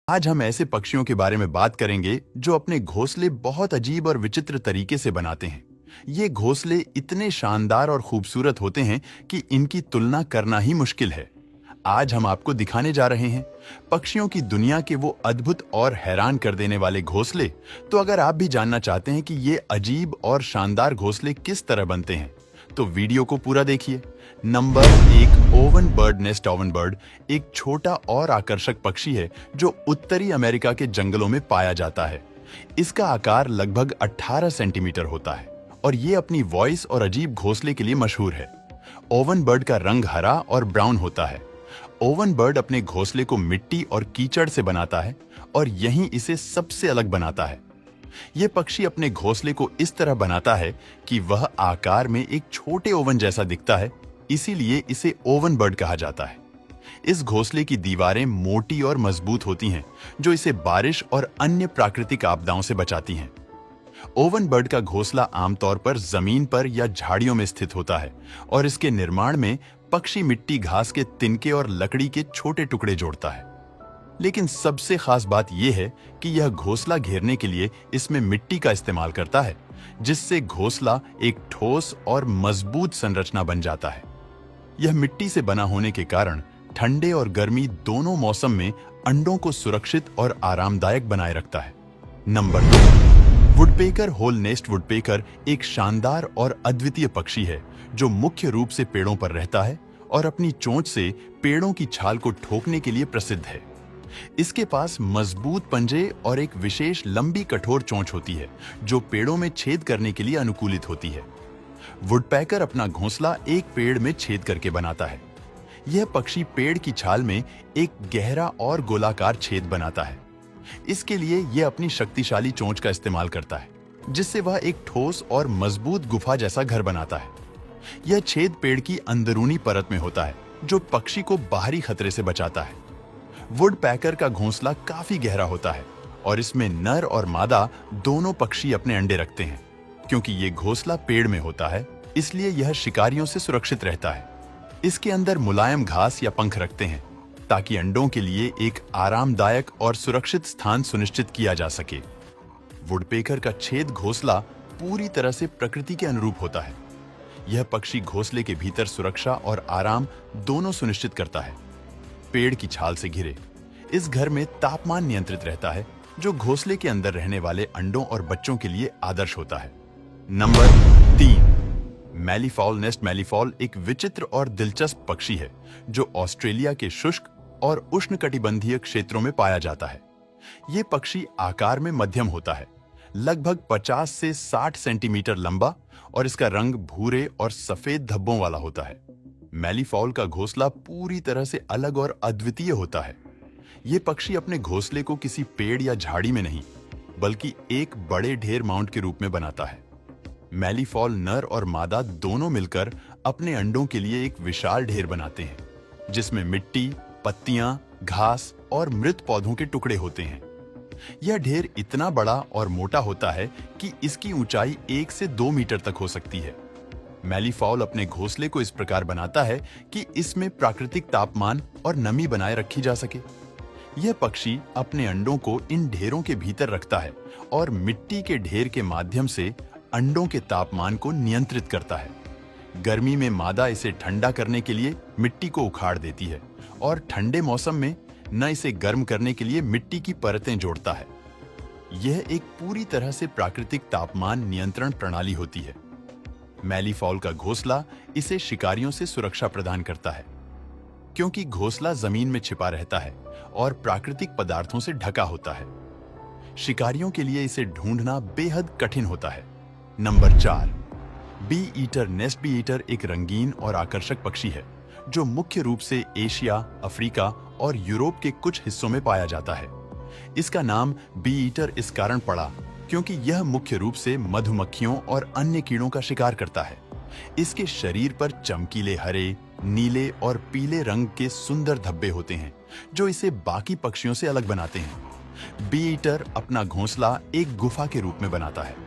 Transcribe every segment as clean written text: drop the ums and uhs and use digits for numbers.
आज हम ऐसे पक्षियों के बारे में बात करेंगे जो अपने घोंसले बहुत अजीब और विचित्र तरीके से बनाते हैं। ये घोंसले इतने शानदार और खूबसूरत होते हैं कि इनकी तुलना करना ही मुश्किल है। आज हम आपको दिखाने जा रहे हैं पक्षियों की दुनिया के वो अद्भुत और हैरान कर देने वाले घोंसले। तो अगर आप भी जानना चाहते हैं कि ये अजीब और शानदार घोंसले किस तरह बनते हैं, तो वीडियो को पूरा देखिए। Number 1, oven bird nest. Oven bird एक छोटा और आकर्षक पक्षी है जो उत्तरी अमेरिका के जंगलों में पाया जाता है। इसका आकार लगभग 18 सेंटीमीटर होता है और ये अपनी वॉइस और अजीब घोंसले के लिए मशहूर है। ओवन बर्ड का रंग हरा और ब्राउन होता है। ओवन बर्ड अपने घोंसले को मिट्टी और कीचड़ से बनाता है और यही इसे सबसे अलग बनाता है। यह पक्षी अपने घोंसले को इस तरह बनाता है कि वह आकार में एक छोटे ओवन जैसा दिखता है, इसीलिए इसे ओवन बर्ड कहा जाता है। इस घोंसले की दीवारें मोटी और मजबूत होती हैं, जो इसे बारिश और अन्य प्राकृतिक आपदाओं से बचाती हैं। ओवन बर्ड का घोंसला आमतौर पर जमीन पर या झाड़ियों में स्थित होता है और इसके निर्माण में पक्षी मिट्टी, घास के तिनके और लकड़ी के छोटे टुकड़े जोड़ता है। लेकिन सबसे खास बात यह है कि यह घोंसला घेरने के लिए इसमें मिट्टी का इस्तेमाल करता है, जिससे घोंसला एक ठोस और मजबूत संरचना बन जाता है। यह मिट्टी से बना होने के कारण ठंडे और गर्मी दोनों मौसम में अंडों को सुरक्षित और आरामदायक बनाए रखता है। Number 2, woodpecker. Hole nest woodpecker एक शानदार और अद्वितीय पक्षी है जो मुख्य रूप से पेड़ों पर रहता है और अपनी चोंच से पेड़ों की छाल को ठोकने के लिए प्रसिद्ध है। इसके पास मजबूत पंजे और एक विशेष लंबी कठोर चोंच होती है जो पेड़ों में छेद करने के लिए अनुकूलित होती है। वुडपेकर अपना घोंसला एक पेड़ में छेद करके बनाता है। यह पक्षी पेड़ की छाल में एक गहरा और गोलाकार छेद बनाता है। इसके लिए यह अपनी शक्तिशाली चोंच का इस्तेमाल करता है, जिससे वह एक ठोस और मजबूत गुफा जैसा घर बनाता है। यह छेद पेड़ की अंदरूनी परत में होता है, जो पक्षी को बाहरी खतरे से बचाता है। वुडपेकर का घोंसला काफी गहरा होता है और इसमें नर और मादा दोनों पक्षी अपने अंडे रखते हैं। क्योंकि ये घोंसला पेड़ में होता है, इसलिए यह शिकारियों से सुरक्षित रहता है। इसके अंदर मुलायम घास या पंख रखते हैं ताकि अंडों के लिए एक आरामदायक और सुरक्षित स्थान सुनिश्चित किया जा सके। वुडपेकर का छेद घोंसला पूरी तरह से प्रकृति के अनुरूप होता है। यह पक्षी घोंसले के भीतर सुरक्षा और आराम दोनों सुनिश्चित करता है। पेड़ की छाल से घिरे इस घर में तापमान नियंत्रित रहता है, जो घोंसले के अंदर रहने वाले अंडों और बच्चों के लिए आदर्श होता है। Number 3, मैलीफॉल nest. मैलीफॉल एक विचित्र और दिलचस्प पक्षी है जो ऑस्ट्रेलिया के शुष्क और उष्णकटिबंधीय क्षेत्रों में पाया जाता है। यह पक्षी आकार में मध्यम होता है, लगभग 50 से 60 सेंटीमीटर लंबा, और इसका रंग भूरे और सफेद धब्बों वाला होता है। मैलीफॉल का घोंसला पूरी तरह से अलग और अद्वितीय होता है। यह पक्षी अपने घोंसले को किसी पेड़ या झाड़ी में नहीं, बल्कि एक बड़े ढेर माउंट के रूप में बनाता है। मैलीफॉल नर और मादा दोनों मिलकर अपने अंडों के लिए एक विशाल ढेर बनाते हैं, जिसमें मिट्टी, पत्तियां, घास और मृत पौधों के टुकड़े होते हैं। यह ढेर इतना बड़ा और मोटा होता है कि इसकी ऊंचाई 1 से 2 मीटर तक हो सकती है। मैलीफॉल अपने घोंसले को इस प्रकार बनाता है कि इसमें प्राकृतिक तापमान और नमी बनाए रखी जा सके। यह पक्षी अपने अंडों को इन ढेरों के भीतर रखता है और मिट्टी के ढेर के माध्यम से अंडों के तापमान को नियंत्रित करता है। गर्मी में मादा इसे ठंडा करने के लिए मिट्टी को उखाड़ देती है और ठंडे मौसम में न इसे गर्म करने के लिए मिट्टी की परतें जोड़ता है। यह एक पूरी तरह से प्राकृतिक तापमान नियंत्रण प्रणाली होती है। मैलीफॉल का घोंसला इसे शिकारियों से सुरक्षा प्रदान करता है, क्योंकि घोंसला जमीन में छिपा रहता है और प्राकृतिक पदार्थों से ढका होता है। शिकारियों के लिए इसे ढूंढना बेहद कठिन होता है। Number 4, bee eater nest. Bee eater एक रंगीन और आकर्षक पक्षी है जो मुख्य रूप से एशिया, अफ्रीका और यूरोप के कुछ हिस्सों में पाया जाता है। इसका नाम बी ईटर इस कारण पड़ा क्योंकि यह मुख्य रूप से मधुमक्खियों और अन्य कीड़ों का शिकार करता है। इसके शरीर पर चमकीले हरे, नीले और पीले रंग के सुंदर धब्बे होते हैं, जो इसे बाकी पक्षियों से अलग बनाते हैं। बी ईटर अपना घोंसला एक गुफा के रूप में बनाता है।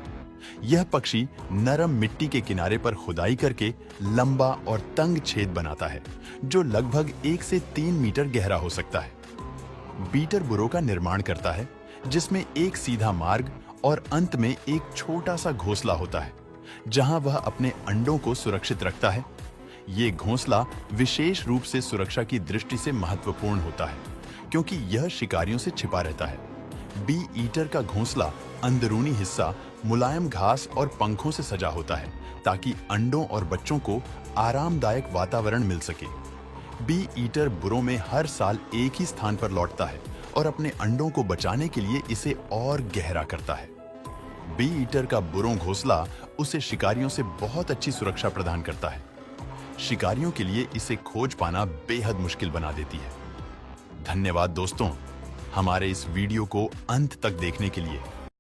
यह पक्षी नरम मिट्टी के किनारे पर खुदाई करके लंबा और तंग छेद बनाता है, जो लगभग 1 से 3 मीटर गहरा हो सकता है। बीटर बुरो का निर्माण करता है, जिसमें एक सीधा मार्ग और अंत में एक छोटा सा घोंसला होता है, जहां वह अपने अंडों को सुरक्षित रखता है। ये घोंसला विशेष रूप से सुरक्षा की दृष्टि से महत्वपूर्ण होता है, क्योंकि यह शिकारियों से छिपा रहता है। बी ईटर का घोंसला अंदरूनी हिस्सा मुलायम घास और पंखों से सजा होता है, ताकि अंडों और बच्चों को आरामदायक वातावरण मिल सके। बी ईटर बुरों में हर साल एक ही स्थान पर लौटता है और अपने अंडों को बचाने के लिए इसे और गहरा करता है। बी ईटर का बुरों घोंसला उसे शिकारियों से बहुत अच्छी सुरक्षा प्रदान करता है। शिकारियों के लिए इसे खोज पाना बेहद मुश्किल बना देती है। धन्यवाद दोस्तों, हमारे इस वीडियो को अंत तक देखने के लिए।